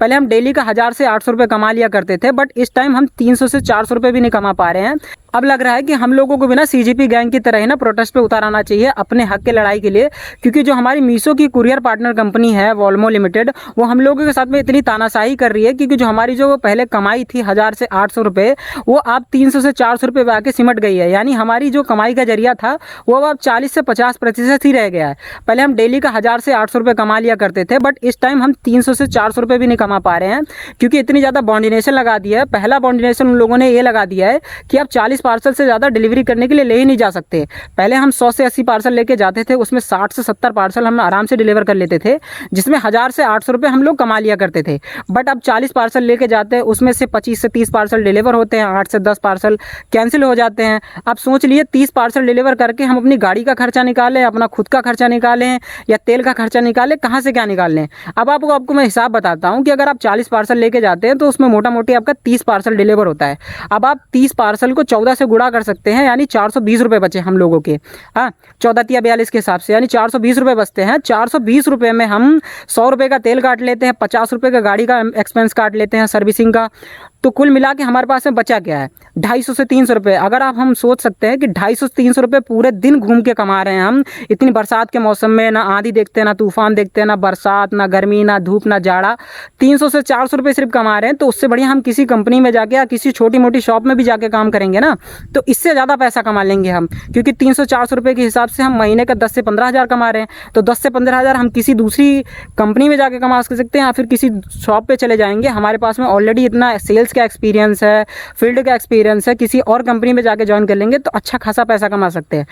पहले हम डेली का 1000 से 800 रुपये कमा लिया करते थे, बट इस टाइम हम 300 से 400 रुपये भी नहीं कमा पा रहे हैं। अब लग रहा है कि हम लोगों को भी ना सीजीपी गैंग की तरह ही ना प्रोटेस्ट पे उतार आना चाहिए अपने हक की लड़ाई के लिए, क्योंकि जो हमारी मीशो की कुरियर पार्टनर कंपनी है वोल्मो लिमिटेड, वो हम लोगों के साथ में इतनी तानाशाही कर रही है, क्योंकि जो हमारी जो पहले कमाई थी 1000 से 800 रुपये, वो अब 300 से 400 रुपये पे आके सिमट गई है। यानी हमारी जो कमाई का जरिया था वो अब 40 से 50% ही रह गया है। पहले हम डेली का 1000 से 800 रुपये कमा लिया करते थे, बट इस टाइम हम 300 से 400 रुपये भी नहीं कमा पा रहे हैं, क्योंकि इतनी ज़्यादा बॉन्डिनेशन लगा दिया है। पहला बॉन्डिनेशन उन लोगों ने ये लगा दिया है कि आप 40 पार्सल से ज़्यादा डिलीवरी करने के लिए ले ही नहीं जा सकते। पहले हम 100 से 80 पार्सल लेके जाते थे, उसमें 60 से 70 पार्सल हम आराम से डिलीवर कर लेते थे, जिसमें 1000 से 800 रुपये हम लोग कमा लिया करते थे। बट अब 40 पार्सल लेके जाते हैं, उसमें से 25 से 30 पार्सल डिलीवर होते हैं, 8 से 10 पार्सल कैंसिल हो जाते हैं। अब सोच लिए 30 पार्सल डिलीवर करके हम अपनी गाड़ी का खर्चा निकालें, अपना खुद का खर्चा निकालें, या तेल का खर्चा निकालें, कहाँ से क्या निकाल लें। अब आपको मैं हिसाब बताता हूँ कि अगर आप 40 पार्सल लेके जाते हैं तो उसमें मोटा मोटी आपका 30 पार्सल डिलीवर होता है। अब आप 30 पार्सल को 14 से गुणा कर सकते हैं, यानी 420 रुपये बचे हम लोगों के। हाँ, 14 या 42 के हिसाब से यानी 420 रुपये बचते हैं। 420 रुपये में हम 100 रुपये का तेल काट लेते हैं, 50 रुपये का गाड़ी का एक्सपेंस काट लेते हैं सर्विसिंग का, तो कुल मिला के हमारे पास में बचा क्या है 250 से 300 रुपये। अगर आप हम सोच सकते हैं कि 250 से 300 रुपये पूरे दिन घूम के कमा रहे हैं हम, इतनी बरसात के मौसम में ना आंधी देखते हैं, ना तूफान देखते हैं, ना बरसात, ना गर्मी, ना धूप, ना जाड़ा, 300 से 400 रुपये सिर्फ कमा रहे हैं, तो उससे बढ़िया हम किसी कंपनी में जाके या किसी छोटी मोटी शॉप में भी जाके काम करेंगे ना, तो इससे ज़्यादा पैसा कमा लेंगे हम, क्योंकि 300-400 रुपये के हिसाब से हम महीने का 10 से 15 हज़ार कमा रहे हैं। तो 10 से 15 हज़ार हम किसी दूसरी कंपनी में जाके कमा सकते हैं, या फिर किसी शॉप पे चले जाएंगे, हमारे पास में ऑलरेडी इतना सेल्स का एक्सपीरियंस है, फील्ड का एक्सपीरियंस है, किसी और कंपनी में जाके ज्वाइन कर लेंगे तो अच्छा खासा पैसा कमा सकते हैं।